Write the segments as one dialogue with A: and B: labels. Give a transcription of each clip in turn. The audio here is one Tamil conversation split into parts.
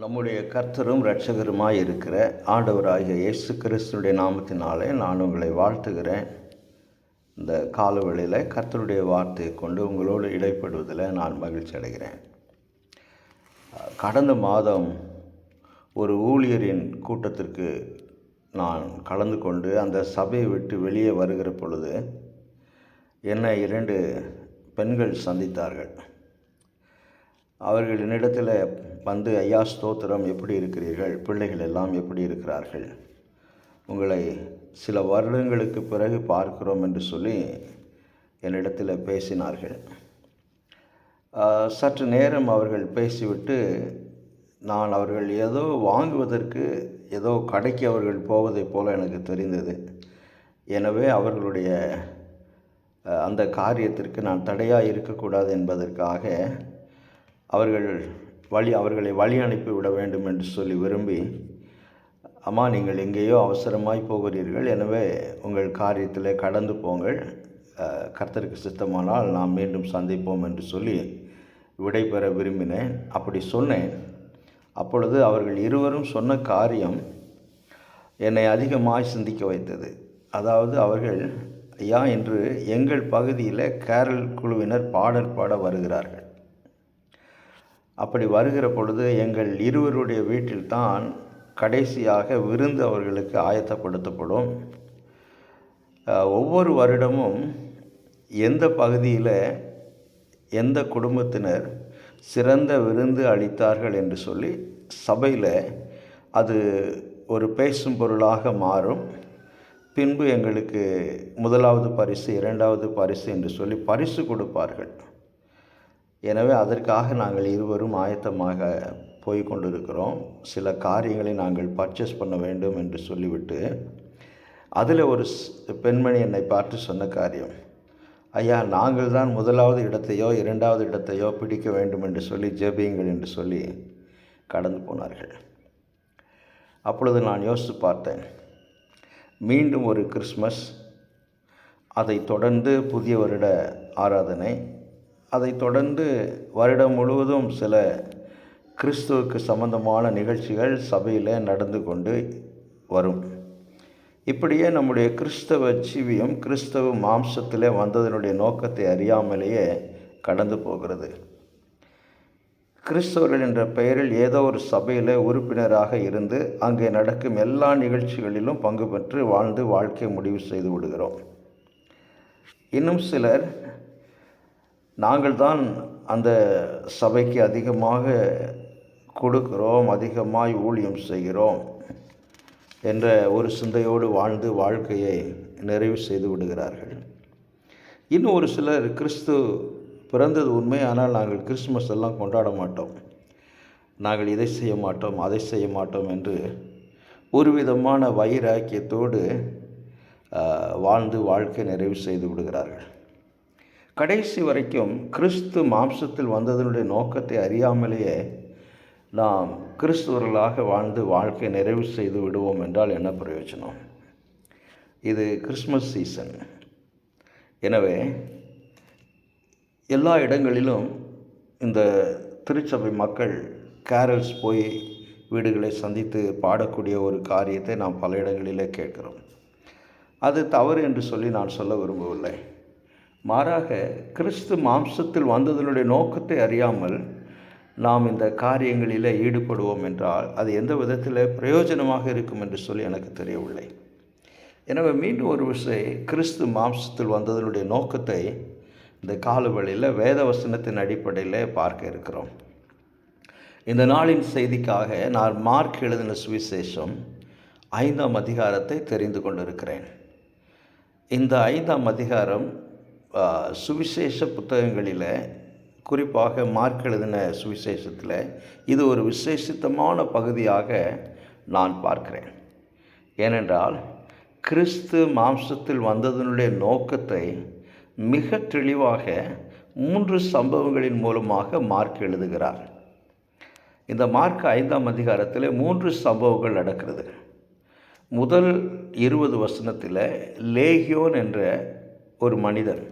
A: நம்முடைய கர்த்தரும் இரட்சகருமாய் இருக்கிற ஆண்டவராகிய இயேசு கிறிஸ்துடைய நாமத்தினாலே நான் உங்களை வாழ்த்துகிறேன். இந்த காலவெளியில் கர்த்தருடைய வார்த்தையை கொண்டு உங்களோடு இடைப்படுவதில் நான் மகிழ்ச்சி அடைகிறேன். கடந்த மாதம் ஒரு ஊழியரின் கூட்டத்திற்கு நான் கலந்து கொண்டு அந்த சபையை விட்டு வெளியே வருகிற பொழுது என்னை 2 பெண்கள் சந்தித்தார்கள். அவர்கள் என்னிடத்தில் வந்து, ஐயா ஸ்தோத்திரம், எப்படி இருக்கிறீர்கள், பிள்ளைகள் எல்லாம் எப்படி இருக்கிறார்கள், உங்களை சில வருடங்களுக்கு பிறகு பார்க்கிறோம் என்று சொல்லி என்னிடத்தில் பேசினார்கள். சற்று நேரம் அவர்கள் பேசிவிட்டு நான் அவர்கள் ஏதோ வாங்குவதற்கு ஏதோ கடைக்கு அவர்கள் போவதைப் போல எனக்கு தெரிந்தது. எனவே அவர்களுடைய அந்த காரியத்திற்கு நான் தடையாக இருக்கக்கூடாது என்பதற்காக அவர்களை வழி அனுப்பிவிட வேண்டும் என்று சொல்லி விரும்பி, அம்மா நீங்கள் எங்கேயோ அவசரமாய் போகிறீர்கள், எனவே உங்கள் காரியத்தில் கடந்து போங்கள், கர்த்தருக்கு சித்தமானால் நாம் மீண்டும் சந்திப்போம் என்று சொல்லி விடைபெற விரும்பினேன். அப்படி சொன்னேன். அப்பொழுது அவர்கள் இருவரும் சொன்ன காரியம் என்னை அதிகமாய் சிந்திக்க வைத்தது. அதாவது அவர்கள், ஐயா இன்று எங்கள் பகுதியில் கேரல் குழுவினர் பாடல் பாட வருகிறார்கள். அப்படி வருகிற பொழுது எங்கள் இருவருடைய வீட்டில்தான் கடைசியாக விருந்து அவர்களுக்கு ஆயத்தப்படுத்தப்படும். ஒவ்வொரு வருடமும் எந்த பகுதியில் எந்த குடும்பத்தினர் சிறந்த விருந்து அளித்தார்கள் என்று சொல்லி சபையில் அது ஒரு பேசும் பொருளாக மாறும். பின்பு எங்களுக்கு 1வது பரிசு 2வது பரிசு என்று சொல்லி பரிசு கொடுப்பார்கள். எனவே அதற்காக நாங்கள் இருவரும் ஆயத்தமாக போய் கொண்டிருக்கிறோம். சில காரியங்களை நாங்கள் பர்ச்சேஸ் பண்ண வேண்டும் என்று சொல்லிவிட்டு, அதில் ஒரு பெண்மணி என்னை பார்த்து சொன்ன காரியம், ஐயா நாங்கள் தான் 1வது இடத்தையோ 2வது இடத்தையோ பிடிக்க வேண்டும் என்று சொல்லி ஜெபியுங்கள் என்று சொல்லி கடந்து போனார்கள். அப்பொழுது நான் யோசித்து பார்த்தேன். மீண்டும் ஒரு கிறிஸ்மஸ், அதை தொடர்ந்து புதிய வருட ஆராதனை, அதை தொடர்ந்து வருடம் முழுவதும் சில கிறிஸ்துவுக்கு சம்பந்தமான நிகழ்ச்சிகள் சபையில் நடந்து கொண்டு வரும். இப்படியே நம்முடைய கிறிஸ்தவ ஜீவியம் கிறிஸ்தவ மாம்சத்தில் வந்ததனுடைய நோக்கத்தை அறியாமலேயே கடந்து போகிறது. கிறிஸ்தவர்கள் என்ற பெயரில் ஏதோ ஒரு சபையில் உறுப்பினராக இருந்து அங்கே நடக்கும் எல்லா நிகழ்ச்சிகளிலும் பங்கு பெற்று வாழ்ந்து வாழ்க்கையை முடிவு செய்து விடுகிறோம். இன்னும் சிலர், நாங்கள் தான் அந்த சபைக்கு அதிகமாக கொடுக்கிறோம், அதிகமாய் ஊழியம் செய்கிறோம் என்ற ஒரு சிந்தையோடு வாழ்ந்து வாழ்க்கையை நிறைவு செய்து விடுகிறார்கள். இன்னும் ஒரு சிலர், கிறிஸ்து பிறந்தது உண்மை, ஆனால் நாங்கள் கிறிஸ்துமஸ் எல்லாம் கொண்டாட மாட்டோம், நாங்கள் இதை செய்ய மாட்டோம் அதை செய்ய மாட்டோம் என்று ஒரு விதமான வைராக்கியத்தோடு வாழ்ந்து வாழ்க்கை நிறைவு செய்து விடுகிறார்கள். கடைசி வரைக்கும் கிறிஸ்து மாம்சத்தில் வந்ததனுடைய நோக்கத்தை அறியாமலேயே நாம் கிறிஸ்துவர்களாக வாழ்ந்து வாழ்க்கை நிறைவு செய்து விடுவோம் என்றால் என்ன பிரயோஜனம்? இது கிறிஸ்மஸ் சீசன். எனவே எல்லா இடங்களிலும் இந்த திருச்சபை மக்கள் கேரல்ஸ் போய் வீடுகளை சந்தித்து பாடக்கூடிய ஒரு காரியத்தை நாம் பல இடங்களிலே கேட்கிறோம். அது தவறு என்று சொல்லி நான் சொல்ல விரும்பவில்லை. மாறாக கிறிஸ்து மாம்சத்தில் வந்ததனுடைய நோக்கத்தை அறியாமல் நாம் இந்த காரியங்களில் ஈடுபடுவோம் என்றால் அது எந்த விதத்தில் பிரயோஜனமாக இருக்கும் என்று சொல்லி எனக்கு தெரியவில்லை. எனவே மீண்டும் ஒரு விஷயம், கிறிஸ்து மாம்சத்தில் வந்ததனுடைய நோக்கத்தை இந்த காலவெளியில் வேத வசனத்தின் அடிப்படையில் பார்க்க இருக்கிறோம். இந்த நாளின் செய்திக்காக நான் மார்க் எழுதின சுவிசேஷம் 5ஆம் அதிகாரத்தை தெரிந்து கொண்டிருக்கிறேன். இந்த 5ஆம் அதிகாரம் சுவிசேஷ புத்தகங்களில், குறிப்பாக மார்க் எழுதின சுவிசேஷத்தில் இது ஒரு விசேஷித்தமான பகுதியாக நான் பார்க்கிறேன். ஏனென்றால் கிறிஸ்து மாம்சத்தில் வந்ததனுடைய நோக்கத்தை மிக தெளிவாக 3 சம்பவங்களின் மூலமாக மார்க் எழுதுகிறார். இந்த மார்க் 5ஆம் அதிகாரத்தில் 3 சம்பவங்கள் நடக்கிறது. முதல் 20 வசனத்தில் லேகியோன் என்ற ஒரு மனிதன்,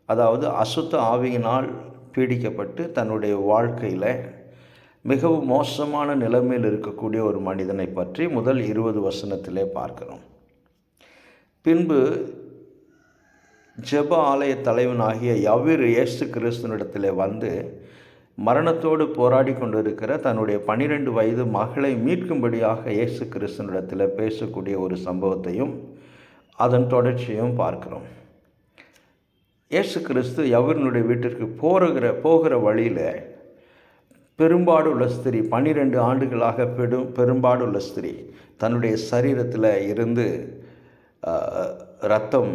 A: அதாவது அசுத்த ஆவியினால் பீடிக்கப்பட்டு தன்னுடைய வாழ்க்கையில் மிகவும் மோசமான நிலைமையில் இருக்கக்கூடிய ஒரு மனிதனை பற்றி முதல் 20 வசனத்திலே பார்க்கிறோம். பின்பு ஜெப ஆலய தலைவனாகிய யவீர் இயேசு கிறிஸ்துவினிடத்திலே வந்து மரணத்தோடு போராடி கொண்டிருக்கிற தன்னுடைய 12 வயது மகளை மீட்கும்படியாக இயேசு கிறிஸ்துவினிடத்தில் பேசக்கூடிய ஒரு சம்பவத்தையும் அதன் தொடர்ச்சியும் பார்க்கிறோம். இயேசு கிறிஸ்து யவீரனுடைய வீட்டிற்கு போகிற வழியில் பெரும்பாடுள்ள ஸ்திரீ, 12 ஆண்டுகளாக பெரும்பாடுள்ள ஸ்திரீ, தன்னுடைய சரீரத்தில் இருந்து இரத்தம்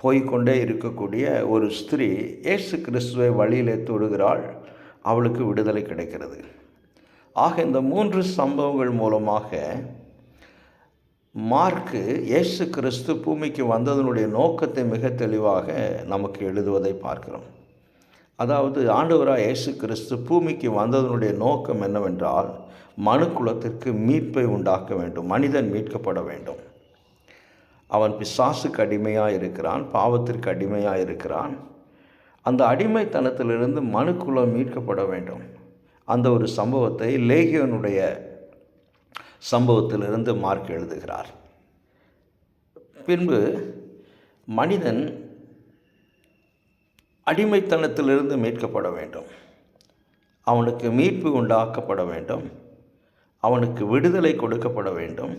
A: போய்கொண்டே இருக்கக்கூடிய ஒரு ஸ்திரீ இயேசு கிறிஸ்துவை வழியிலே தொடுகிறாள். அவளுக்கு விடுதலை கிடைக்கிறது. ஆக இந்த 3 சம்பவங்கள் மூலமாக மார்க்கு இயேசு கிறிஸ்து பூமிக்கு வந்ததனுடைய நோக்கத்தை மிக தெளிவாக நமக்கு எழுதுவதை பார்க்கிறோம். அதாவது ஆண்டவராக இயேசு கிறிஸ்து பூமிக்கு வந்ததனுடைய நோக்கம் என்னவென்றால், மனுக்குலத்திற்கு மீட்பை உண்டாக்க வேண்டும், மனிதன் மீட்கப்பட வேண்டும். அவன் பிசாசுக்கு அடிமையாக இருக்கிறான், பாவத்திற்கு அடிமையாக இருக்கிறான். அந்த அடிமைத்தனத்திலிருந்து மனுக்குலம் மீட்கப்பட வேண்டும். அந்த ஒரு சம்பவத்தை லேகியோனுடைய சம்பவத்திலிருந்து மார்க் எழுதுகிறார். பின்பு மனிதன் அடிமைத்தனத்திலிருந்து மீட்கப்பட வேண்டும், அவனுக்கு மீட்பு உண்டாக்கப்பட வேண்டும், அவனுக்கு விடுதலை கொடுக்கப்பட வேண்டும்,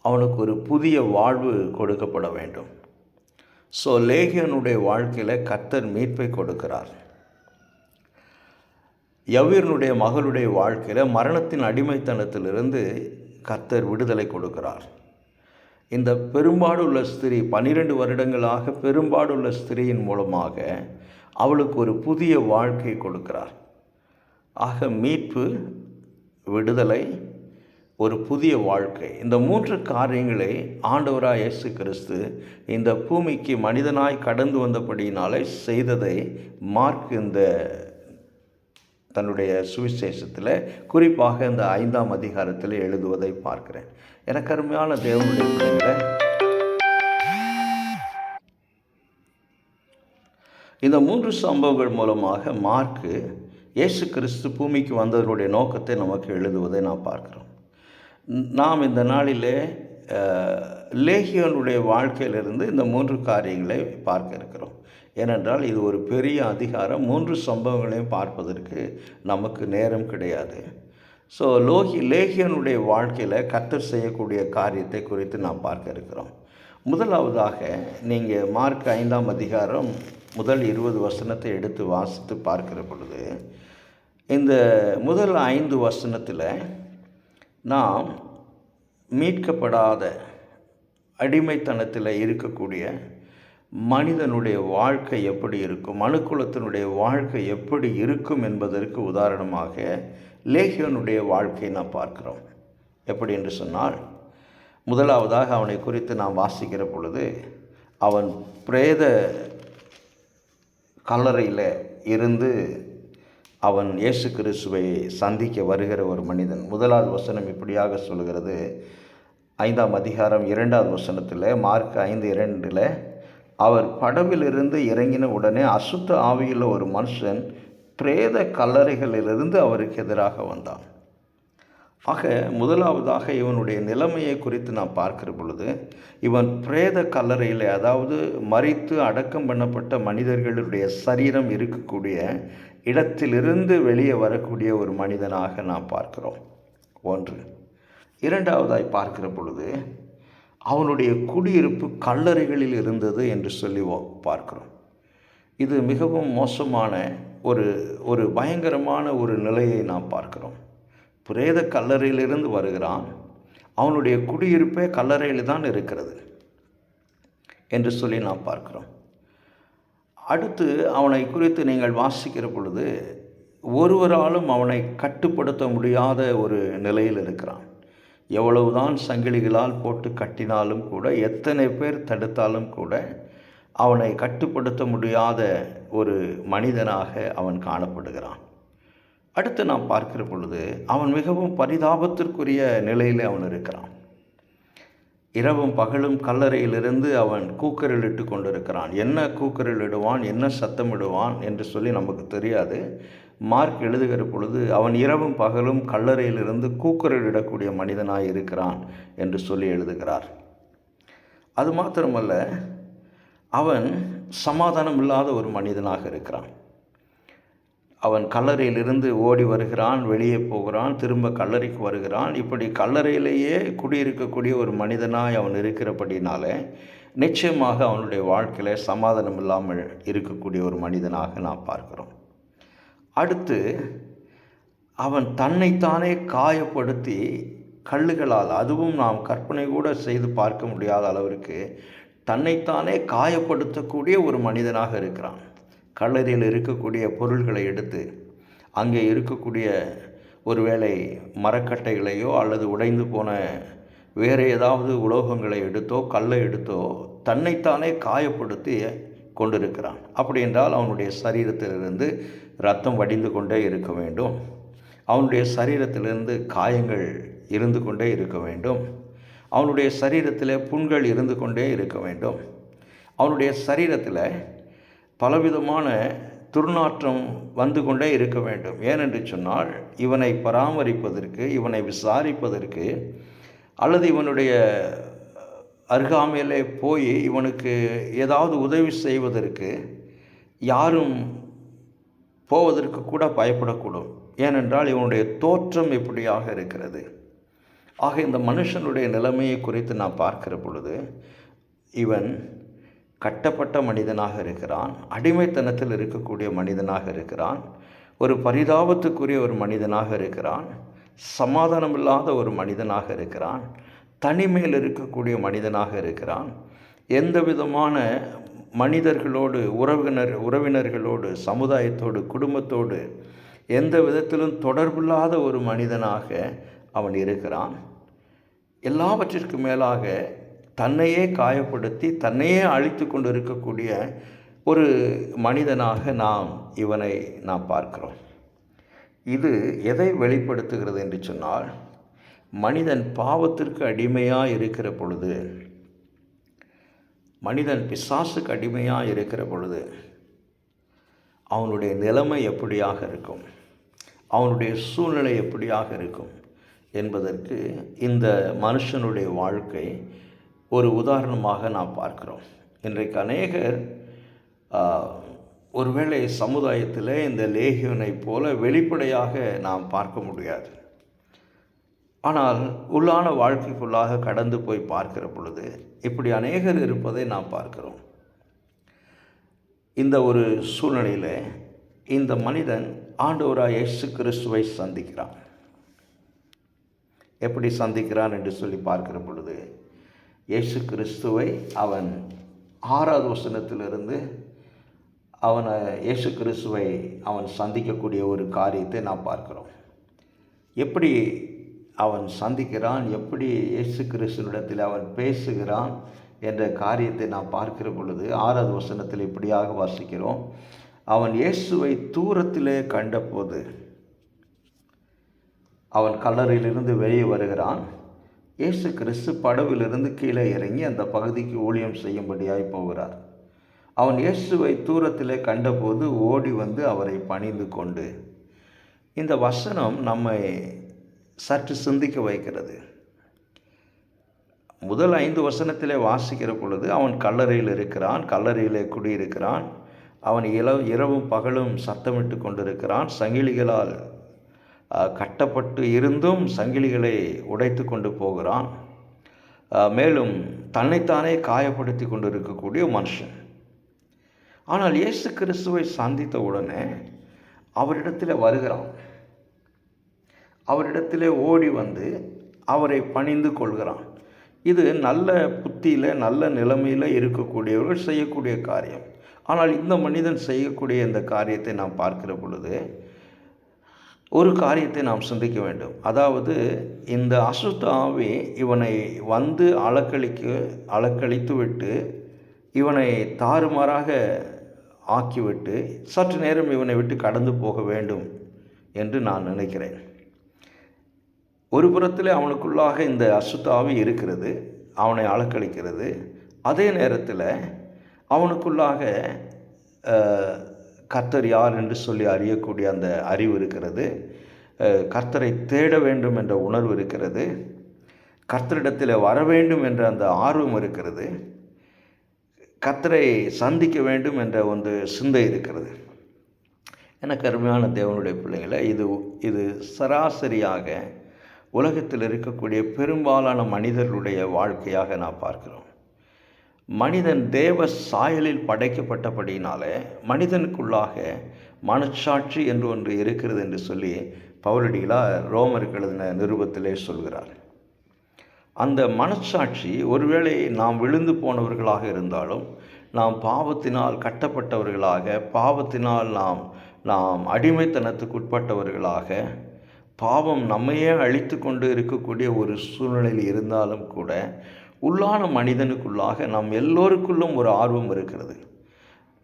A: அவனுக்கு ஒரு புதிய வாழ்வு கொடுக்கப்பட வேண்டும். ஸோ லேகியனுடைய வாழ்க்கையில் கர்த்தர் மீட்பை கொடுக்கிறார். யவீரனுடைய மகளுடைய வாழ்க்கையில் மரணத்தின் அடிமைத்தனத்திலிருந்து கர்த்தர் விடுதலை கொடுக்கிறார். இந்த பெரும்பாடுள்ள ஸ்திரீ 12 வருடங்களாக பெரும்பாடுள்ள ஸ்திரீயின் மூலமாக அவளுக்கு ஒரு புதிய வாழ்க்கை கொடுக்கிறார். ஆக மீட்பு, விடுதலை, ஒரு புதிய வாழ்க்கை, இந்த 3 காரியங்களை ஆண்டவராக இயேசு கிறிஸ்து இந்த பூமிக்கு மனிதனாய் கடந்து வந்தபடியினாலே செய்ததை மார்க் இந்த தன்னுடைய சுவிசேஷத்தில் குறிப்பாக இந்த 5ஆம் அதிகாரத்தில் எழுதுவதை பார்க்கிறேன். எனக்கு அருமையான தேவனுடைய பிள்ளைகளை, இந்த 3 சம்பவங்கள் மூலமாக மார்க்கு இயேசு கிறிஸ்து பூமிக்கு வந்ததனுடைய நோக்கத்தை நமக்கு எழுதுவதை நாம் பார்க்கிறோம். நாம் இந்த நாளிலே லேகியோனுடைய வாழ்க்கையிலிருந்து இந்த 3 காரியங்களை பார்க்க இருக்கிறோம். ஏனென்றால் இது ஒரு பெரிய அதிகாரம், 3 சம்பவங்களையும் பார்ப்பதற்கு நமக்கு நேரம் கிடையாது. ஸோ லேகியோனுடைய வாழ்க்கையில் கர்த்தர் செய்யக்கூடிய காரியத்தை குறித்து நாம் பார்க்க இருக்கிறோம். முதலாவதாக நீங்கள் மார்க் 5ஆம் அதிகாரம் முதல் 20 வசனத்தை எடுத்து வாசித்து பார்க்கிற பொழுது, இந்த முதல் 5 வசனத்தில் நாம் மீட்கப்படாத அடிமைத்தனத்தில் இருக்கக்கூடிய மனிதனுடைய வாழ்க்கை எப்படி இருக்கும், மனுக்குலத்தினுடைய வாழ்க்கை எப்படி இருக்கும் என்பதற்கு உதாரணமாக லேகியோனுடைய வாழ்க்கையை நாம் பார்க்கிறோம். எப்படி என்று சொன்னால், முதலாவதாக அவனை குறித்து நாம் வாசிக்கிற பொழுது, அவன் பிரேத கல்லறையில் இருந்து அவன் இயேசு கிறிஸ்துவை சந்திக்க வருகிற ஒரு மனிதன். முதலாவது வசனம் இப்படியாக சொல்கிறது, 5ஆம் அதிகாரம் 2வது வசனத்தில், மார்க் 5:2, அவர் படவிலிருந்து இறங்கின உடனே அசுத்த ஆவியுள்ள ஒரு மனுஷன் பிரேத கல்லறைகளிலிருந்து அவருக்கு எதிராக வந்தான். ஆக முதலாவதாக இவனுடைய நிலைமையை குறித்து நாம் பார்க்கிற பொழுது, இவன் பிரேத கல்லறையில், அதாவது மரித்து அடக்கம் பண்ணப்பட்ட மனிதர்களுடைய சரீரம் இருக்கக்கூடிய இடத்திலிருந்து வெளியே வரக்கூடிய ஒரு மனிதனாக நாம் பார்க்கிறோம். 1. 2வதாய் பார்க்கிற பொழுது, அவனுடைய குடியிருப்பு கல்லறைகளில் இருந்தது என்று சொல்லி பார்க்கிறோம். இது மிகவும் மோசமான ஒரு பயங்கரமான ஒரு நிலையை நாம் பார்க்கிறோம். பிரேத கல்லறையிலிருந்து வருகிறான், அவனுடைய குடியிருப்பே கல்லறையில் தான் இருக்கிறது என்று சொல்லி நாம் பார்க்கிறோம். அடுத்து அவனை குறித்து நீங்கள் வாசிக்கிற பொழுது, ஒருவராலும் அவனை கட்டுப்படுத்த முடியாத ஒரு நிலையில் இருக்கிறான். எவ்வளவுதான் சங்கிலிகளால் போட்டு கட்டினாலும் கூட, எத்தனை பேர் தடுத்தாலும் கூட அவனை கட்டுப்படுத்த முடியாத ஒரு மனிதனாக அவன் காணப்படுகிறான். அடுத்து நாம் பார்க்கிற பொழுது, அவன் மிகவும் பரிதாபத்திற்குரிய நிலையில் அவன் இருக்கிறான். இரவும் பகலும் கல்லறையிலிருந்து அவன் கூக்குரலிட்டு கொண்டிருக்கிறான். என்ன கூக்குரலிடுவான், என்ன சத்தமிடுவான் என்று சொல்லி நமக்கு தெரியாது. மார்க் எழுதுகிற பொழுது அவன் இரவும் பகலும் கல்லறையிலிருந்து கூக்குரலிடக்கூடிய மனிதனாய் இருக்கிறான் என்று சொல்லி எழுதுகிறார். அது மாத்திரமல்ல, அவன் சமாதானம் இல்லாத ஒரு மனிதனாக இருக்கிறான். அவன் கல்லறையிலிருந்து ஓடி வருகிறான், வெளியே போகிறான், திரும்ப கல்லறைக்கு வருகிறான். இப்படி கல்லறையிலேயே குடியிருக்கக்கூடிய ஒரு மனிதனாய் அவன் இருக்கிறபடினால நிச்சயமாக அவனுடைய வாழ்க்கையில் சமாதானம் இல்லாமல் இருக்கக்கூடிய ஒரு மனிதனாக நாம் பார்க்கிறோம். அடுத்து அவன் தன்னைத்தானே காயப்படுத்தி கல்லுகளால், அதுவும் நாம் கற்பனை கூட செய்து பார்க்க முடியாத அளவிற்கு தன்னைத்தானே காயப்படுத்தக்கூடிய ஒரு மனிதனாக இருக்கிறான். கல்லறையில் இருக்கக்கூடிய பொருள்களை எடுத்து அங்கே இருக்கக்கூடிய ஒருவேளை மரக்கட்டைகளையோ அல்லது உடைந்து போன வேறு ஏதாவது உலோகங்களை எடுத்தோ கல்லை எடுத்தோ தன்னைத்தானே காயப்படுத்தி கொண்டிருக்கிறான். அப்படி என்றால் அவனுடைய சரீரத்திலிருந்து இரத்தம் வடிந்து கொண்டே இருக்க வேண்டும். அவனுடைய சரீரத்திலிருந்து காயங்கள் இருந்து கொண்டே இருக்க வேண்டும். அவனுடைய சரீரத்தில் புண்கள் இருந்து கொண்டே இருக்க வேண்டும். அவனுடைய சரீரத்தில் பலவிதமான துர்நாற்றம் வந்து கொண்டே இருக்க வேண்டும். ஏனென்று சொன்னால் இவனை பராமரிப்பதற்கு, இவனை விசாரிப்பதற்கு, அல்லது இவனுடைய அருகாமையிலே போய் இவனுக்கு ஏதாவது உதவி செய்வதற்கு யாரும் போவதற்கு கூட பயப்படக்கூடும். ஏனென்றால் இவனுடைய தோற்றம் எப்படியாக இருக்கிறது. ஆக இந்த மனுஷனுடைய நிலைமையை குறித்து நான் பார்க்கிற பொழுது இவன் கட்டப்பட்ட மனிதனாக இருக்கிறான், அடிமைத்தனத்தில் இருக்கக்கூடிய மனிதனாக இருக்கிறான், ஒரு பரிதாபத்துக்குரிய ஒரு மனிதனாக இருக்கிறான், சமாதானமில்லாத ஒரு மனிதனாக இருக்கிறான், தனிமையில் இருக்கக்கூடிய மனிதனாக இருக்கிறான், எந்த விதமான மனிதர்களோடு உறவினர்களோடு சமுதாயத்தோடு குடும்பத்தோடு எந்த விதத்திலும் தொடர்பில்லாத ஒரு மனிதனாக அவன் இருக்கிறான். எல்லாவற்றிற்கு மேலாக தன்னையே காயப்படுத்தி தன்னையே அழித்து கொண்டு இருக்கக்கூடிய ஒரு மனிதனாக இவனை நாம் பார்க்கிறோம். இது எதை வெளிப்படுத்துகிறது என்று சொன்னால், மனிதன் பாவத்திற்கு அடிமையாக இருக்கிற பொழுது, மனிதன் பிசாசுக்கு அடிமையாக இருக்கிற பொழுது அவனுடைய நிலைமை எப்படியாக இருக்கும், அவனுடைய சூழ்நிலை எப்படியாக இருக்கும் என்பதற்கு இந்த மனுஷனுடைய வாழ்க்கை ஒரு உதாரணமாக நாம் பார்க்கிறோம். இன்றைக்கு அநேகர் ஒருவேளை சமுதாயத்தில் இந்த லேகியோனை போல வெளிப்படையாக நாம் பார்க்க முடியாது. ஆனால் உள்ளான வாழ்க்கைக்குள்ளாக கடந்து போய் பார்க்கிற பொழுது இப்படி அநேகர் இருப்பதை நாம் பார்க்கிறோம். இந்த ஒரு சூழ்நிலையில் இந்த மனிதன் ஆண்டவராகிய இயேசு கிறிஸ்துவை சந்திக்கிறான். எப்படி சந்திக்கிறான் என்று சொல்லி பார்க்கிற பொழுது, இயேசு கிறிஸ்துவை அவன் 6வது வசனத்திலிருந்து இயேசு கிறிஸ்துவை அவன் சந்திக்கக்கூடிய ஒரு காரியத்தை நாம் பார்க்கிறோம். எப்படி அவன் சந்திக்கிறான், எப்படி இயேசு கிறிஸ்துவிடத்தில் அவன் பேசுகிறான் என்ற காரியத்தை நாம் பார்க்கிற பொழுது 6வது வசனத்தில் இப்படியாக வாசிக்கிறோம். அவன் இயேசுவை தூரத்திலே கண்டபோது, அவன் கல்லறையிலிருந்து வெளியே வருகிறான். இயேசு கிறிஸ்து படவிலிருந்து கீழே இறங்கி அந்த பகுதிக்கு ஊழியம் செய்யும்படியாய் போகிறார். அவன் இயேசுவை தூரத்திலே கண்டபோது ஓடி வந்து அவரை பணிந்து கொண்டு. இந்த வசனம் நம்மை சற்று சிந்திக்க வைக்கிறது. முதல் 5 வசனத்திலே வாசிக்கிற பொழுது அவன் கல்லறையில் இருக்கிறான், கல்லறையிலே குடியிருக்கிறான், அவன் இரவும் பகலும் சத்தமிட்டு கொண்டிருக்கிறான், சங்கிலிகளால் கட்டப்பட்டு இருந்தும் சங்கிலிகளை உடைத்து கொண்டு போகிறான், மேலும் தன்னைத்தானே காயப்படுத்தி கொண்டு இருக்கக்கூடிய மனுஷன். ஆனால் இயேசு கிறிஸ்துவை சந்தித்த உடனே அவரிடத்தில் வருகிறான், அவரிடத்தில் ஓடி வந்து அவரை பணிந்து கொள்கிறான். இது நல்ல புத்தியில் நல்ல நிலைமையில் இருக்கக்கூடியவர்கள் செய்யக்கூடிய காரியம். ஆனால் இந்த மனிதன் செய்யக்கூடிய இந்த காரியத்தை நாம் பார்க்கிற பொழுது ஒரு காரியத்தை நாம் சிந்திக்க வேண்டும். அதாவது இந்த அசுத்த ஆவி இவனை வந்து அலக்களித்து விட்டு இவனை தாறுமாறாக ஆக்கிவிட்டு சற்று நேரம் இவனை விட்டு கடந்து போக வேண்டும் என்று நான் நினைக்கிறேன். ஒரு புறத்தில் அவனுக்குள்ளாக இந்த அசுத்த ஆவி இருக்கிறது, அவனை அலக்களிக்கிறது. அதே நேரத்தில் அவனுக்குள்ளாக கர்த்தர் யார் என்று சொல்லி அறியக்கூடிய அந்த அறிவு இருக்கிறது. கர்த்தரை தேட வேண்டும் என்ற உணர்வு இருக்கிறது. கர்த்தரிடத்தில் வர வேண்டும் என்ற அந்த ஆர்வம் இருக்கிறது. கர்த்தரை சந்திக்க வேண்டும் என்ற ஒரு சிந்தை இருக்கிறது. எனக்கு அருமையான தேவனுடைய பிள்ளைகளை, இது சராசரியாக உலகத்தில் இருக்கக்கூடிய பெரும்பாலான மனிதர்களுடைய வாழ்க்கையாக நான் பார்க்கிறோம். மனிதன் தேவ சாயலில் படைக்கப்பட்டபடியினாலே மனிதனுக்குள்ளாக மனச்சாட்சி என்று ஒன்று இருக்கிறது என்று சொல்லி பவுலடிகளார் ரோமருக்கு எழுதின நிருபத்திலே சொல்கிறார். அந்த மனச்சாட்சி, ஒருவேளை நாம் விழுந்து போனவர்களாக இருந்தாலும், நாம் பாவத்தினால் கட்டப்பட்டவர்களாக, பாவத்தினால் நாம் அடிமைத்தனத்துக்கு உட்பட்டவர்களாக, பாவம் நம்மையே அழித்து கொண்டு இருக்கக்கூடிய ஒரு சூழ்நிலையில் இருந்தாலும் கூட உள்ளான மனிதனுக்குள்ளாக நம் எல்லோருக்குள்ளும் ஒரு ஆர்வம் இருக்கிறது.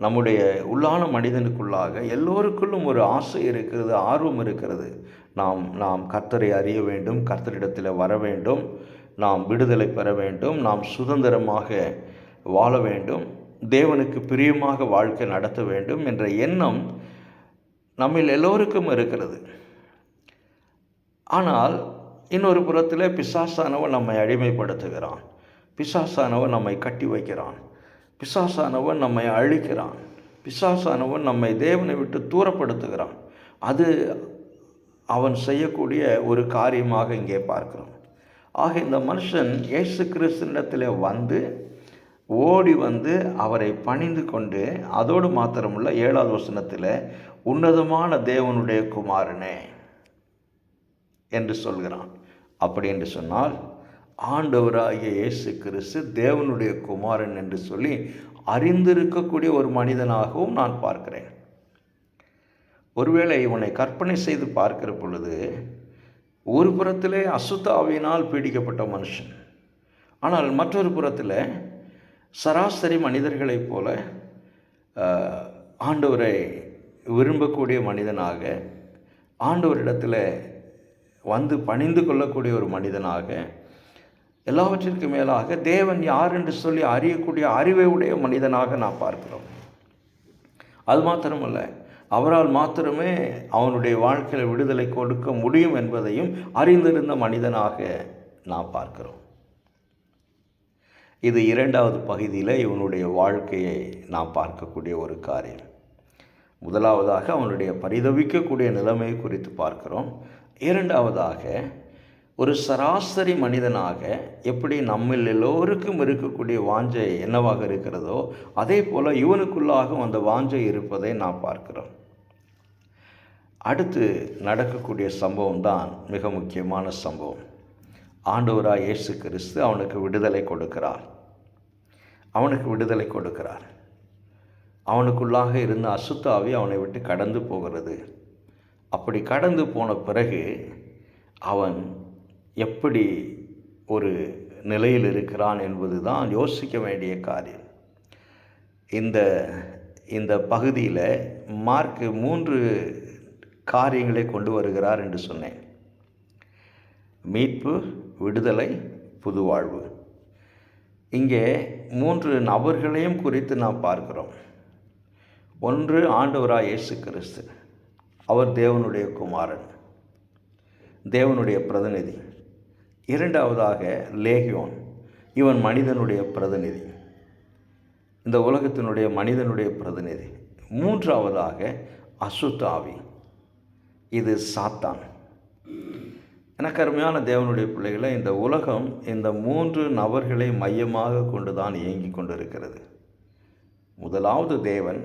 A: நம்முடைய உள்ளான மனிதனுக்குள்ளாக எல்லோருக்குள்ளும் ஒரு ஆசை இருக்கிறது, ஆர்வம் இருக்கிறது. நாம் கர்த்தரை அறிய வேண்டும், கர்த்தரிடத்தில் வர வேண்டும், நாம் விடுதலை பெற வேண்டும், நாம் சுதந்திரமாக வாழ வேண்டும், தேவனுக்கு பிரியமாக வாழ்க்கை நடத்த வேண்டும் என்ற எண்ணம் நம்மில் எல்லோருக்கும் இருக்கிறது. ஆனால் இன்னொரு புறத்தில் பிசாசானவன் நம்மை அடிமைப்படுத்துகிறான். பிசாசானவன் நம்மை கட்டி வைக்கிறான். பிசாசானவன் நம்மை அழிக்கிறான். பிசாசானவன் நம்மை தேவனை விட்டு தூரப்படுத்துகிறான். அது அவன் செய்யக்கூடிய ஒரு காரியமாக இங்கே பார்க்கிறோம். ஆக இந்த மனுஷன் இயேசு கிறிஸ்துவிடத்தில் ஓடி வந்து அவரை பணிந்து கொண்டு, அதோடு மாத்திரமுள்ள 7வது வசனத்தில் உன்னதமான தேவனுடைய குமாரனே என்று சொல்கிறான். அப்படி என்று சொன்னால் ஆண்டவராகிய இயேசு கிறிஸ்து தேவனுடைய குமாரன் என்று சொல்லி அறிந்திருக்கக்கூடிய ஒரு மனிதனாகவும் நான் பார்க்கிறேன். ஒருவேளை இவனை கற்பனை செய்து பார்க்கிற பொழுது, ஒரு புறத்திலே அசுத்த ஆவியினால் பீடிக்கப்பட்ட மனுஷன், ஆனால் மற்றொரு புறத்தில் சராசரி மனிதர்களைப் போல ஆண்டவரை விரும்பக்கூடிய மனிதனாக, ஆண்டவரிடத்தில் வந்து பணிந்து கொள்ளக்கூடிய ஒரு மனிதனாக, எல்லாவற்றிற்கு மேலாக தேவன் யார் என்று சொல்லி அறியக்கூடிய அறிவை உடைய மனிதனாக நான் பார்க்கிறோம். அது மாத்திரமல்ல, அவரால் மாத்திரமே அவனுடைய வாழ்க்கையில் விடுதலை கொடுக்க முடியும் என்பதையும் அறிந்திருந்த மனிதனாக நாம் பார்க்கிறோம். இது 2வது பகுதியில் இவனுடைய வாழ்க்கையை நாம் பார்க்கக்கூடிய ஒரு காரியம். முதலாவதாக அவனுடைய பரிதவிக்கக்கூடிய நிலைமை குறித்து பார்க்கிறோம். 2வதாக ஒரு சராசரி மனிதனாக எப்படி நம்மில் எல்லோருக்கும் இருக்கக்கூடிய வாஞ்சை என்னவாக இருக்கிறதோ அதே போல் இவனுக்குள்ளாகவும் அந்த வாஞ்சை இருப்பதை நாம் பார்க்கிறோம். அடுத்து நடக்கக்கூடிய சம்பவம் தான் மிக முக்கியமான சம்பவம். ஆண்டவராய் இயேசு கிறிஸ்து அவனுக்கு விடுதலை கொடுக்கிறார். அவனுக்குள்ளாக இருந்த அசுத்த ஆவி அவனை விட்டு கடந்து போகிறது. அப்படி கடந்து போன பிறகு அவன் எப்படி ஒரு நிலையில் இருக்கிறான் என்பது தான் யோசிக்க வேண்டிய காரியம். இந்த பகுதியில் மார்க் 3 காரியங்களை கொண்டு வருகிறார் என்று சொன்னேன். மீட்பு, விடுதலை, புது வாழ்வு. இங்கே 3 நபர்களையும் குறித்து நாம் பார்க்கிறோம். ஒன்று ஆண்டவராய் இயேசு கிறிஸ்து. அவர் தேவனுடைய குமாரன், தேவனுடைய பிரதிநிதி. 2வதாக லேகியோன், இவன் மனிதனுடைய பிரதிநிதி, இந்த உலகத்தினுடைய மனிதனுடைய பிரதிநிதி. 3வதாக அசுத்த ஆவி, இது சாத்தான். எனக்கு அருமையான தேவனுடைய பிள்ளைகளை, இந்த உலகம் இந்த 3 நபர்களை மையமாக கொண்டு தான் இயங்கி கொண்டிருக்கிறது. முதலாவது தேவன்,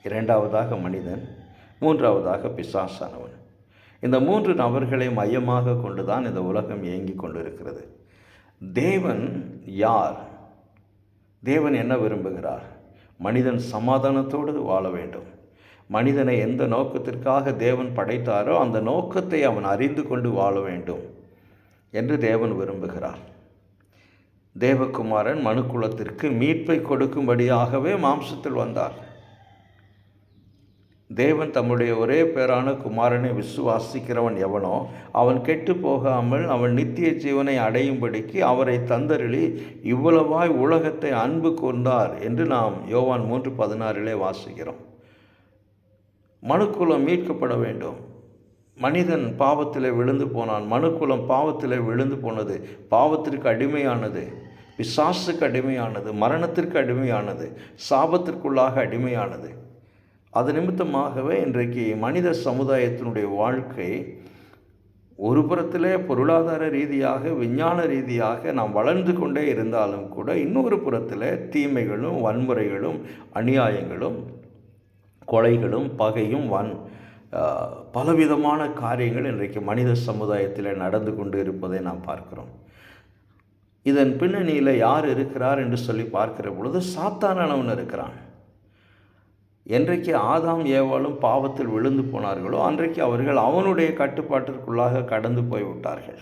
A: 2வதாக மனிதன், 3வதாக பிசாசானவன். இந்த 3 நபர்களை மையமாக கொண்டு தான் இந்த உலகம் இயங்கி கொண்டிருக்கிறது. தேவன் யார்? தேவன் என்ன விரும்புகிறார்? மனிதன் சமாதானத்தோடு வாழ வேண்டும். மனிதனை எந்த நோக்கத்திற்காக தேவன் படைத்தாரோ அந்த நோக்கத்தை அவன் அறிந்து கொண்டு வாழ வேண்டும் என்று தேவன் விரும்புகிறார். தேவகுமாரன் மனுக்குலத்திற்கு மீட்பை கொடுக்கும்படியாகவே மாம்சத்தில் வந்தார். தேவன் தம்முடைய ஒரே பேரான குமாரனை விசுவாசிக்கிறவன் எவனோ அவன் கெட்டு போகாமல் அவன் நித்திய ஜீவனை அடையும்படிக்கு அவரை தந்தருளி இவ்வளவாய் உலகத்தை அன்பு கொண்டார் என்று நாம் யோவான் 3:16 வாசிக்கிறோம். மனுக்குலம் மீட்கப்பட வேண்டும். மனிதன் பாவத்திலே விழுந்து போனான். மனுக்குலம் பாவத்திலே விழுந்து போனது, பாவத்திற்கு அடிமையானது, பிசாசுக்கு அடிமையானது, மரணத்திற்கு அடிமையானது, சாபத்திற்குள்ளாக அடிமையானது. அது நிமித்தமாகவே இன்றைக்கு மனித சமுதாயத்தினுடைய வாழ்க்கை ஒரு புறத்திலே பொருளாதார ரீதியாக, விஞ்ஞான ரீதியாக நாம் வளர்ந்து கொண்டே இருந்தாலும் கூட இன்னொரு புறத்தில் தீமைகளும் வன்முறைகளும் அநியாயங்களும் கொலைகளும் பகையும் பலவிதமான காரியங்கள் இன்றைக்கு மனித சமுதாயத்தில் நடந்து கொண்டு இருப்பதை நாம் பார்க்கிறோம். இதன் பின்னணியில் யார் இருக்கிறார் என்று சொல்லி பார்க்கிற பொழுது சாத்தானானவன் இருக்கிறான். என்றைக்கு ஆதாம் ஏவாளும் பாவத்தில் விழுந்து போனார்களோ அன்றைக்கு அவர்கள் அவனுடைய கட்டுப்பாட்டிற்குள்ளாக கடந்து போய்விட்டார்கள்.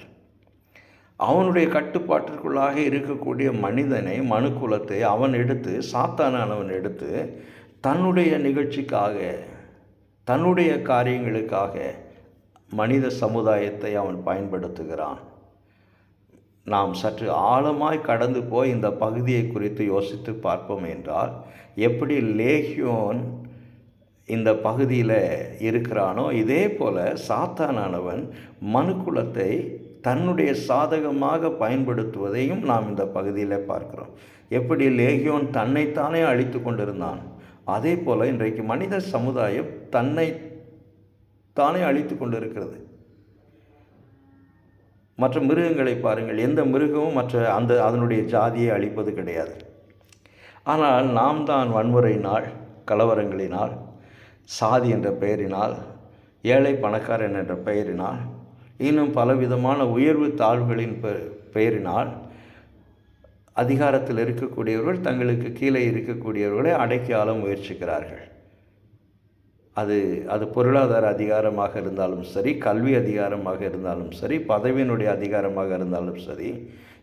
A: அவனுடைய கட்டுப்பாட்டிற்குள்ளாக இருக்கக்கூடிய மனிதனை, மனுக்குலத்தை அவன் எடுத்து, சாத்தானானவன் எடுத்து தன்னுடைய நிகழ்ச்சிக்காக, தன்னுடைய காரியங்களுக்காக மனித சமுதாயத்தை அவன் பயன்படுத்துகிறான். நாம் சற்று ஆழமாய் கடந்து போய் இந்த பகுதியை குறித்து யோசித்து பார்ப்போம் என்றால், எப்படி லேகியோன் இந்த பகுதியில் இருக்கிறானோ இதே போல் சாத்தானானவன் மனுக்குலத்தை தன்னுடைய சாதகமாக பயன்படுத்துவதையும் நாம் இந்த பகுதியில் பார்க்கிறோம். எப்படி லேகியோன் தன்னைத்தானே அழித்து கொண்டிருந்தான், அதே போல் இன்றைக்கு மனித சமுதாயம் தன்னை தானே அழித்து கொண்டிருக்கிறது. மற்ற மிருகங்களை பாருங்கள், எந்த மிருகமும் அதனுடைய ஜாதியை அழிப்பது கிடையாது. ஆனால் நாம் தான் வன்முறையினால், கலவரங்களினால், சாதி என்ற பெயரினால், ஏழை பணக்காரன் என்ற பெயரினால், இன்னும் பலவிதமான உயர்வு தாழ்வுகளின் பெயரினால் அதிகாரத்தில் இருக்கக்கூடியவர்கள் தங்களுக்கு கீழே இருக்கக்கூடியவர்களை அடக்கி ஆள முயற்சிக்கிறார்கள். அது பொருளாதார அதிகாரமாக இருந்தாலும் சரி, கல்வி அதிகாரமாக இருந்தாலும் சரி, பதவியினுடைய அதிகாரமாக இருந்தாலும் சரி,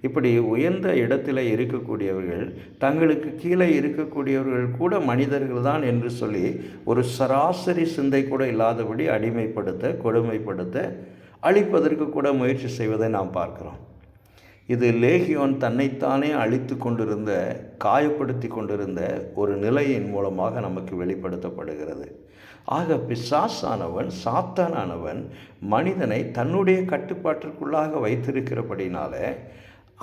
A: இப்படி உயர்ந்த இடத்தில் இருக்கக்கூடியவர்கள் தங்களுக்கு கீழே இருக்கக்கூடியவர்கள் கூட மனிதர்கள் தான் என்று சொல்லி ஒரு சராசரி சிந்தை கூட இல்லாதபடி அடிமைப்படுத்த, கொடுமைப்படுத்த, அழிப்பதற்கு கூட முயற்சி செய்வதை நாம் பார்க்கிறோம். இது லேகியோன் தன்னைத்தானே அழித்து கொண்டிருந்த, காயப்படுத்தி கொண்டிருந்த ஒரு நிலையின் மூலமாக நமக்கு வெளிப்படுத்தப்படுகிறது. ஆக பிசாசானவன், சாத்தானானவன் மனிதனை தன்னுடைய கட்டுப்பாட்டிற்குள்ளாக வைத்திருக்கிறபடினால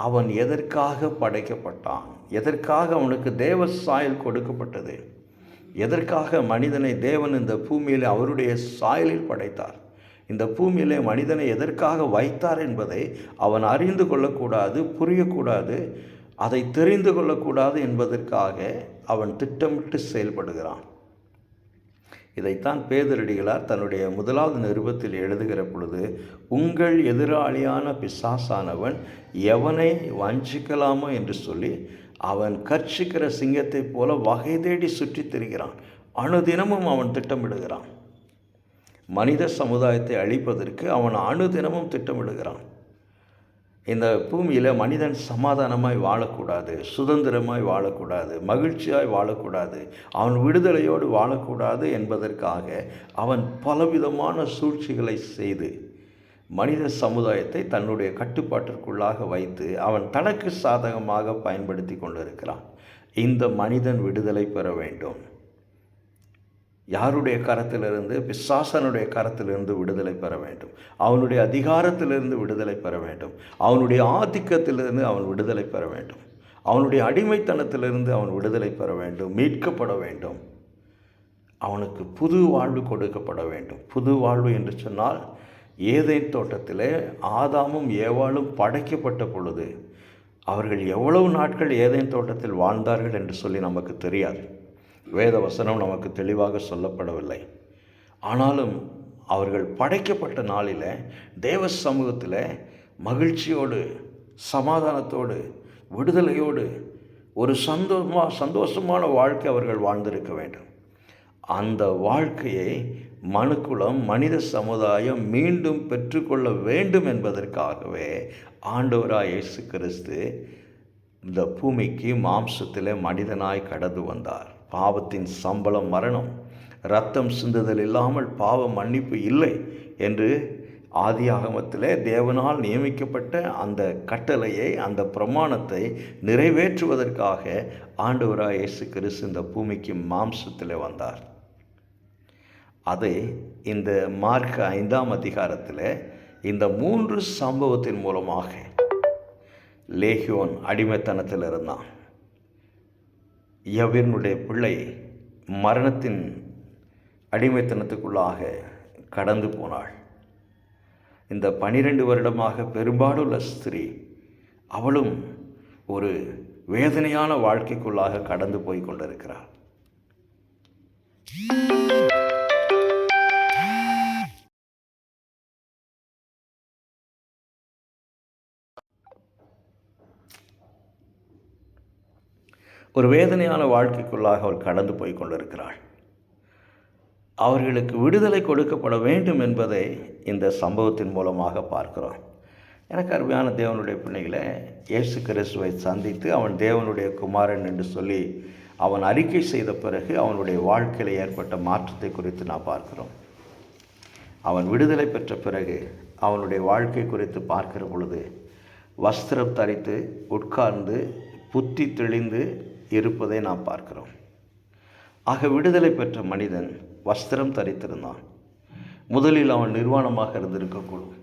A: அவன் எதற்காக படைக்கப்பட்டான், எதற்காக அவனுக்கு தேவ சாயல் கொடுக்கப்பட்டது, எதற்காக மனிதனை தேவன் இந்த பூமியில் அவருடைய சாயலில் படைத்தார், இந்த பூமியிலே மனிதனை எதற்காக வைத்தார் என்பதை அவன் அறிந்து கொள்ளக்கூடாது, புரியக்கூடாது, அதை தெரிந்து கொள்ளக்கூடாது என்பதற்காக அவன் திட்டமிட்டு செயல்படுகிறான். இதைத்தான் பேதுருடிகளார் தன்னுடைய 1வது நிருபத்தில் எழுதுகிற பொழுது, உங்கள் எதிராளியான பிசாசானவன் எவனை வஞ்சிக்கலாமோ என்று சொல்லி அவன் கர்ச்சிக்கிற சிங்கத்தைப் போல வகை தேடி சுற்றித் திரிகிறான். அணுதினமும் அவன் திட்டமிடுகிறான். மனித சமுதாயத்தை அழிப்பதற்கு அவன் அணுதினமும் திட்டமிடுகிறான். இந்த பூமியில் மனிதன் சமாதானமாய் வாழக்கூடாது, சுதந்திரமாய் வாழக்கூடாது, மகிழ்ச்சியாய் வாழக்கூடாது, அவன் விடுதலையோடு வாழக்கூடாது என்பதற்காக அவன் பலவிதமான சூழ்ச்சிகளை செய்து மனித சமுதாயத்தை தன்னுடைய கட்டுப்பாட்டிற்குள்ளாக வைத்து அவன் தனக்கு சாதகமாக பயன்படுத்தி கொண்டிருக்கிறான். இந்த மனிதன் விடுதலை பெற வேண்டும். யாருடைய கரத்திலிருந்து? பிசாசனுடைய கரத்திலிருந்து விடுதலை பெற வேண்டும். அவனுடைய அதிகாரத்திலிருந்து விடுதலை பெற வேண்டும். அவனுடைய ஆதிக்கத்திலிருந்து அவன் விடுதலை பெற வேண்டும். அவனுடைய அடிமைத்தனத்திலிருந்து அவன் விடுதலை பெற வேண்டும், மீட்கப்பட வேண்டும். அவனுக்கு புது வாழ்வு கொடுக்கப்பட வேண்டும். புது வாழ்வு என்று சொன்னால், ஏதேன் தோட்டத்திலே ஆதாமும் ஏவாளும் படைக்கப்பட்ட பொழுது அவர்கள் எவ்வளவு நாட்கள் ஏதேன் தோட்டத்தில் வாழ்ந்தார்கள் என்று சொல்லி நமக்கு தெரியாது. வேத வசனம் நமக்கு தெளிவாக சொல்லப்படவில்லை. ஆனாலும் அவர்கள் படைக்கப்பட்ட நாளில் தேவ சமூகத்தில் மகிழ்ச்சியோடு, சமாதானத்தோடு, விடுதலையோடு ஒரு சந்தோஷமான வாழ்க்கை அவர்கள் வாழ்ந்திருக்க வேண்டும். அந்த வாழ்க்கையை மனுக்குலம், மனித சமுதாயம் மீண்டும் பெற்றுக்கொள்ள வேண்டும் என்பதற்காகவே ஆண்டவராய் இயேசு கிறிஸ்து இந்த பூமிக்கு மாம்சத்திலே மனிதனாய் கடந்து வந்தார். பாவத்தின் சம்பளம் மரணம், இரத்தம் சிந்துதல் இல்லாமல் பாவ மன்னிப்பு இல்லை என்று ஆதியாகமத்திலே தேவனால் நியமிக்கப்பட்ட அந்த கட்டளையை, அந்த பிரமாணத்தை நிறைவேற்றுவதற்காக ஆண்டவராய் இயேசு கிறிஸ்து இந்த பூமிக்கு மாம்சத்தில் வந்தார். அதை இந்த மார்க் 5ஆம் அதிகாரத்தில் இந்த 3 சம்பவத்தின் மூலமாக லேகியோன் அடிமைத்தனத்தில் இருந்தான். யவீரனுடைய பிள்ளை மரணத்தின் அடிமைத்தனத்துக்குள்ளாக கடந்து போனாள். இந்த 12 வருடமாக பெரும்பாலுள்ள ஸ்திரீ, அவளும் ஒரு வேதனையான வாழ்க்கைக்குள்ளாக கடந்து போய் கொண்டிருக்கிறாள். ஒரு வேதனையான வாழ்க்கைக்குள்ளாக அவள் கடந்து போய் கொண்டிருக்கிறாள். அவர்களுக்கு விடுதலை கொடுக்கப்பட வேண்டும் என்பதை இந்த சம்பவத்தின் மூலமாக பார்க்கிறோம். எனக்கு அருமையான தேவனுடைய பிள்ளைகளை, இயேசு கிறிஸ்துவை சந்தித்து அவன் தேவனுடைய குமாரன் என்று சொல்லி அவன் அறிக்கை செய்த பிறகு அவனுடைய வாழ்க்கையில் ஏற்பட்ட மாற்றத்தை குறித்து நான் பார்க்கிறோம். அவன் விடுதலை பெற்ற பிறகு அவனுடைய வாழ்க்கை குறித்து பார்க்கிற பொழுது வஸ்திரம் தரித்து உட்கார்ந்து புத்தி தெளிந்து இருப்பதை நாம் பார்க்கிறோம். ஆக விடுதலை பெற்ற மனிதன் வஸ்திரம் தரித்திருந்தான். முதலில் அவன் நிர்வாணமாக இருந்திருக்கக்கூடும்.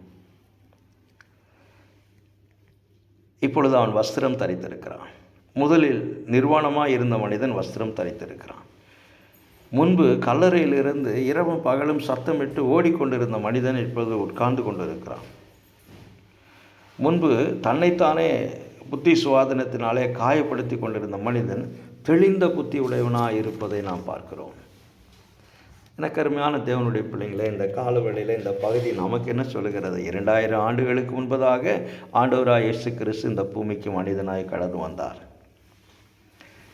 A: இப்பொழுது அவன் வஸ்திரம் தரித்திருக்கிறான். முதலில் நிர்வாணமாக இருந்த மனிதன் வஸ்திரம் தரித்திருக்கிறான். முன்பு கல்லறையிலிருந்து இரவும் பகலும் சத்தமிட்டு ஓடிக்கொண்டிருந்த மனிதன் இப்பொழுது உட்கார்ந்து கொண்டிருக்கிறான். முன்பு தன்னைத்தானே புத்தி சுவாதனத்தினாலே காயப்படுத்தி கொண்டிருந்த மனிதன் தெளிந்த புத்தி உடையவனாக இருப்பதை நாம் பார்க்கிறோம். எனக்கு அருமையான தேவனுடைய பிள்ளைங்களே, இந்த காலவேளையில் இந்த பகுதி நமக்கு என்ன சொல்லுகிறது? 2000 ஆண்டுகளுக்கு முன்பதாக ஆண்டவராய் இயேசு கிறிஸ்து இந்த பூமிக்கு மனிதனாய் கடந்து வந்தார்.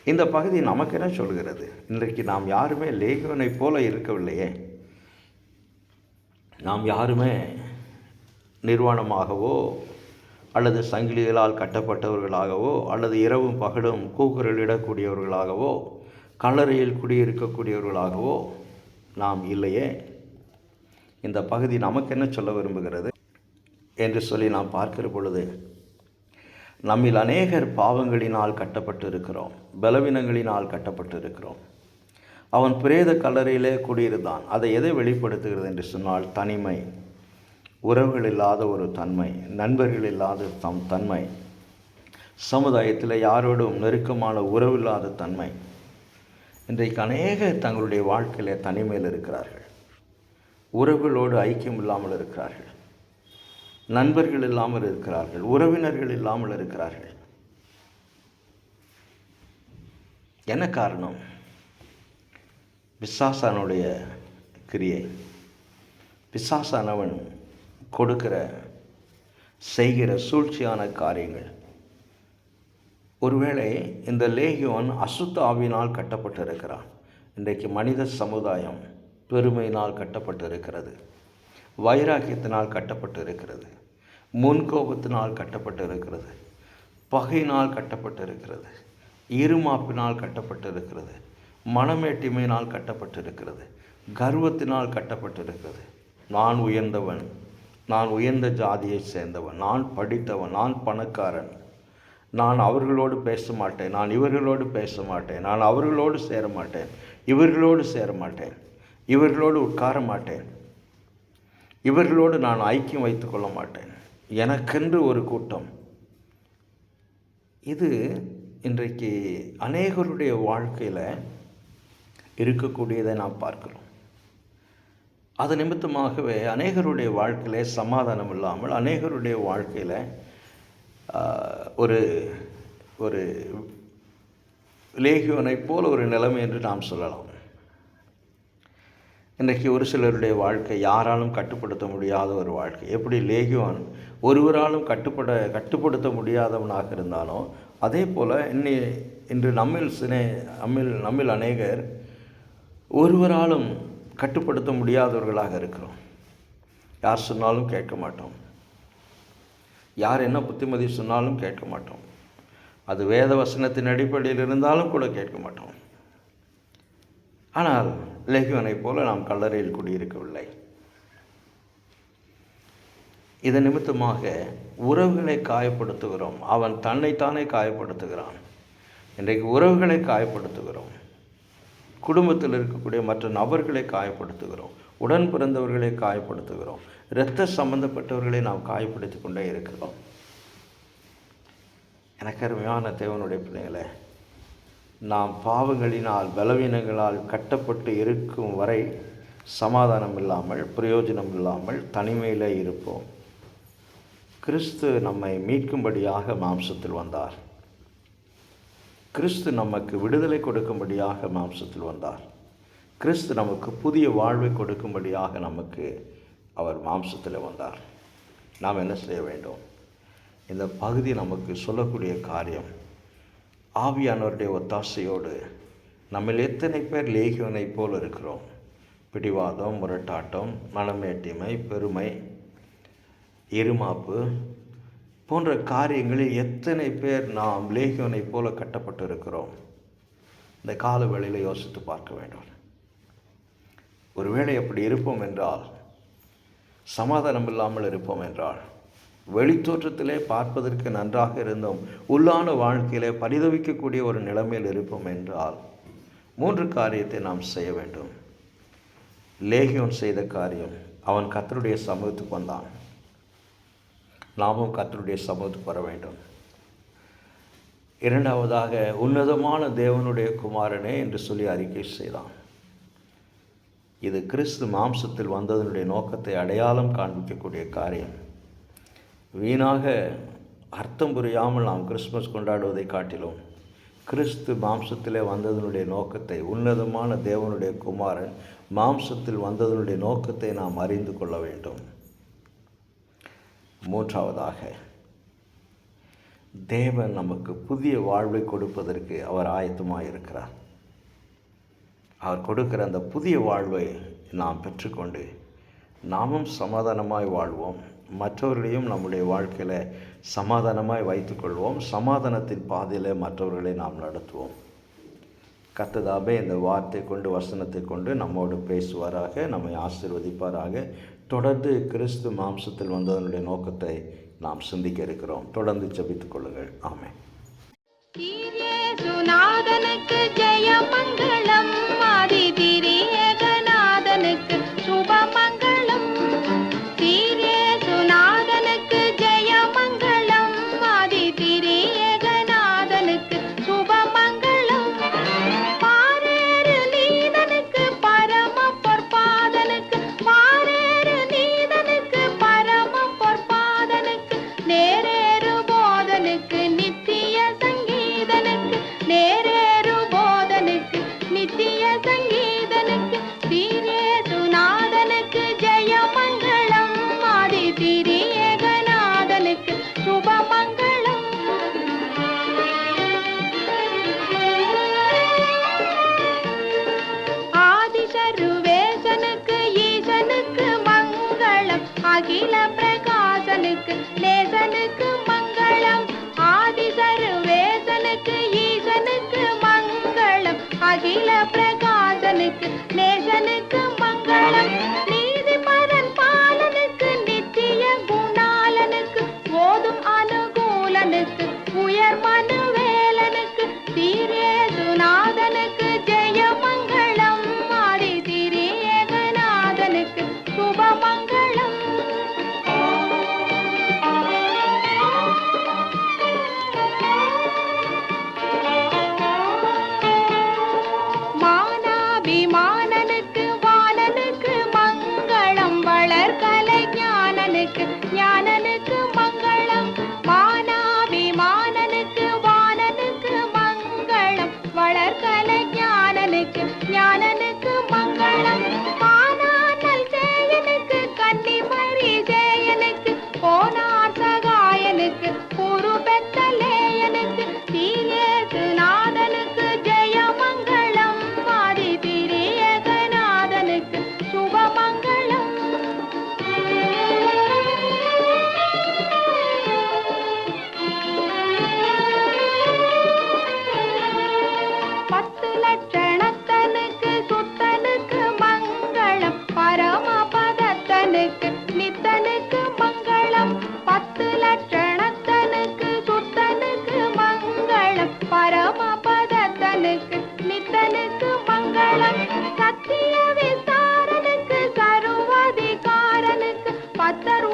A: இந்த பகுதி நமக்கு என்ன சொல்கிறது? இன்றைக்கு நாம் யாருமே லேகியோனை போல இருக்கவில்லையே. நாம் யாருமே நிர்வாணமாகவோ அல்லது சங்கிலிகளால் கட்டப்பட்டவர்களாகவோ அல்லது இரவும் பகலும் கூக்குரலிடக்கூடியவர்களாகவோ கல்லறையில் குடியிருக்கக்கூடியவர்களாகவோ நாம் இல்லையே. இந்த பகுதி நமக்கு என்ன சொல்ல விரும்புகிறது என்று சொல்லி நாம் பார்க்கிற பொழுது, நம்மில் அநேகர் பாவங்களினால் கட்டப்பட்டு இருக்கிறோம், பலவீனங்களினால் கட்டப்பட்டு இருக்கிறோம். அவன் பிரேத கல்லறையிலே குடியிருந்தான். அதை எதை வெளிப்படுத்துகிறது என்று சொன்னால், தனிமை, உறவுகள் இல்லாத ஒரு தன்மை, நண்பர்கள் இல்லாத தன்மை, சமுதாயத்தில் யாரோடும் நெருக்கமான உறவில்லாத தன்மை. இன்றைக்கு அநேகர் தங்களுடைய வாழ்க்கையில் தனிமையில் இருக்கிறார்கள். உறவுகளோடு ஐக்கியம் இல்லாமல் இருக்கிறார்கள். நண்பர்கள் இல்லாமல் இருக்கிறார்கள். உறவினர்கள் இல்லாமல் இருக்கிறார்கள். என்ன காரணம்? பிசாசானுடைய கிரியை. பிசாசானவன் கொடுக்கிற செய்கிற சூழ்ச்சியான காரியங்கள். ஒருவேளை இந்த லேகியோன் அசுத்த ஆவியினால் கட்டப்பட்டிருக்கிறான். இன்றைக்கு மனித சமுதாயம் பெருமையினால் கட்டப்பட்டிருக்கிறது, வைராக்கியத்தினால் கட்டப்பட்டிருக்கிறது, முன்கோபத்தினால் கட்டப்பட்டிருக்கிறது, பகையினால் கட்டப்பட்டிருக்கிறது, இருமாப்பினால் கட்டப்பட்டிருக்கிறது, மனமேட்டிமையினால் கட்டப்பட்டிருக்கிறது, கர்வத்தினால் கட்டப்பட்டிருக்கிறது. நான் உயர்ந்தவன், நான் உயர்ந்த ஜாதியை சேர்ந்தவன், நான் படித்தவன், நான் பணக்காரன், நான் அவர்களோடு பேச மாட்டேன், நான் இவர்களோடு பேச மாட்டேன், நான் அவர்களோடு சேர மாட்டேன், இவர்களோடு சேர மாட்டேன், இவர்களோடு உட்கார மாட்டேன், இவர்களோடு நான் ஐக்கியம் வைத்துக் கொள்ள மாட்டேன், எனக்கென்று ஒரு கூட்டம். இது இன்றைக்கு அநேகருடைய வாழ்க்கையில் இருக்கக்கூடியதை நாம் பார்க்கிறோம். அது நிமித்தமாகவே அநேகருடைய வாழ்க்கையில் சமாதானம் இல்லாமல், அநேகருடைய வாழ்க்கையில் ஒரு ஒரு லேகியோனை போல் ஒரு நிலைமை என்று நாம் சொல்லலாம். இன்றைக்கு ஒரு சிலருடைய வாழ்க்கை யாராலும் கட்டுப்படுத்த முடியாத ஒரு வாழ்க்கை. எப்படி லேகியோன் ஒருவராலும் கட்டுப்படுத்த முடியாதவனாக இருந்தானோ, அதே போல் இன்று நம்மில் அநேகர் ஒருவராலும் கட்டுப்படுத்த முடியாதவர்களாக இருக்கிறோம். யார் சொன்னாலும் கேட்க மாட்டோம். யார் என்ன புத்திமதி சொன்னாலும் கேட்க மாட்டோம். அது வேத வசனத்தின் அடிப்படையில் இருந்தாலும் கூட கேட்க மாட்டோம். ஆனால் லேகியோனைப் போல நாம் கல்லறையில் குடியிருக்கவில்லை. இதன் நிமித்தமாக உறவுகளை காயப்படுத்துகிறோம். அவன் தன்னைத்தானே காயப்படுத்துகிறான். இன்றைக்கு உறவுகளை காயப்படுத்துகிறோம். குடும்பத்தில் இருக்கக்கூடிய மற்ற நபர்களை காயப்படுத்துகிறோம். உடன் பிறந்தவர்களை காயப்படுத்துகிறோம். இரத்த சம்பந்தப்பட்டவர்களை நாம் காயப்படுத்தி கொண்டே இருக்கிறோம். எனக்கு அருமையான தேவனுடைய பிள்ளைகளே, நாம் பாவங்களினால் பலவீனங்களால் கட்டப்பட்டு இருக்கும் வரை சமாதானம் இல்லாமல், பிரயோஜனம் இல்லாமல் தனிமையிலே இருப்போம். கிறிஸ்து நம்மை மீட்கும்படியாக மாம்சத்தில் வந்தார். கிறிஸ்து நமக்கு விடுதலை கொடுக்கும்படியாக மாம்சத்தில் வந்தார். கிறிஸ்து நமக்கு புதிய வாழ்வை கொடுக்கும்படியாக நமக்கு அவர் மாம்சத்தில் வந்தார். நாம் என்ன செய்ய வேண்டும்? இந்த பகுதி நமக்கு சொல்லக்கூடிய காரியம், ஆவியானவருடைய ஒத்தாசையோடு நம்மில் எத்தனை பேர் லேகியோனைப் போல் இருக்கிறோம்? பிடிவாதம், முரட்டாட்டம், மனமேட்டிமை, பெருமை, இருமாப்பு போன்ற காரியங்களில் எத்தனை பேர் நாம் லேகியோனைப் போல கட்டப்பட்டு இருக்கிறோம்? இந்த கால வேளையில் யோசித்து பார்க்க வேண்டும். ஒருவேளை அப்படி இருப்போம் என்றால், சமாதானம் இல்லாமல் இருப்போம் என்றால், வெளித்தோற்றத்திலே பார்ப்பதற்கு நன்றாக இருந்தோம், உள்ளான வாழ்க்கையிலே பரிதவிக்கக்கூடிய ஒரு நிலைமையில் இருப்போம் என்றால் 3 காரியத்தை நாம் செய்ய வேண்டும். லேகியோன் செய்த காரியம், அவன் கர்த்தருடைய சமூகத்துக்கு வந்தான். நாமும் கர்த்தருடைய சமூகத்துக்கு வர வேண்டும். இரண்டாவதாக, உன்னதமான தேவனுடைய குமாரனே என்று சொல்லி அறிக்கை செய்தான். இது கிறிஸ்து மாம்சத்தில் வந்ததனுடைய நோக்கத்தை அடையாளம் காண்பிக்கக்கூடிய காரியம். வீணாக அர்த்தம் புரியாமல் நாம் கிறிஸ்மஸ் கொண்டாடுவதை காட்டிலும் கிறிஸ்து மாம்சத்திலே வந்ததனுடைய நோக்கத்தை, உன்னதமான தேவனுடைய குமாரன் மாம்சத்தில் வந்ததனுடைய நோக்கத்தை நாம் அறிந்து கொள்ள வேண்டும். மூன்றாவதாக, தேவன் நமக்கு புதிய வாழ்வை கொடுப்பதற்கு அவர் ஆயத்தமாக இருக்கிறார். அவர் கொடுக்கிற அந்த புதிய வாழ்வை நாம் பெற்றுக்கொண்டு நாமும் சமாதானமாய் வாழ்வோம். மற்றவர்களையும் நம்முடைய வாழ்க்கையில் சமாதானமாய் வைத்துக்கொள்வோம். சமாதானத்தின் பாதையில் மற்றவர்களை நாம் நடத்துவோம். கர்த்தர் இந்த வார்த்தை கொண்டு, வசனத்தை கொண்டு நம்மோடு பேசுவாராக, நம்மை ஆசீர்வதிப்பாராக. தொடர்ந்து கிறிஸ்து மாம்சத்தில் வந்ததனுடைய நோக்கத்தை நாம் சிந்திக்க இருக்கிறோம். தொடர்ந்து ஜெபித்துக் கொள்ளுங்கள். ஆமென்.
B: இயேசுநாதனுக்கு ஜெயமங்கலம், ஆதிதிரியேகநாதனுக்கு சுபமங்கலம். இயேசுநாதனுக்கு ஜெயமங்கலம், ஆதிதிரியேகநாதனுக்கு சுபமங்கலம். பாரேறு நீதனுக்கு பரம பொற்பாதனுக்கு, பாரேறு நீதனுக்கு பரம பொற்பாதனுக்கு, நேரேறு போதனுக்கு நித்திய சங்கீதனுக்கு, நேரேறு போதனுக்கு நித்திய சங்கீதனுக்கு, இயேசுநாதனுக்கு ஜெயமங்கலம், ஆதிதிரியேகநாதனுக்கு சுபமங்கலம். ஆதிசருவேசனுக்கு ஈசனுக்கு மங்களம், அகில பிரகாசனுக்கு நேசனுக்கு மங்களம். ஆதிசருவேசனுக்கு ஈசனுக்கு மங்களம், அகில பிரகாசனுக்கு நேசனுக்கு மங்களம். நீதிபரன் பாலனுக்கு நித்திய குணாலனுக்கு, ஓதும் அனுகூலனுக்கு உயர் மனுவேலனுக்கு, இயேசுநாதனுக்கு ஜெயமங்கலம், ஆதிதிரியேகநாதனுக்கு சுபமங்கலம். நித்தனுக்கு மங்களம். 10 லட்சணத்தனுக்கு சுத்தனுக்கு மங்களம். பரமபதத்தனுக்கு நித்தனுக்கு மங்களம். சத்திய விஸ்தாரனுக்கு சர்வாதிகாரனுக்கு பத்தர்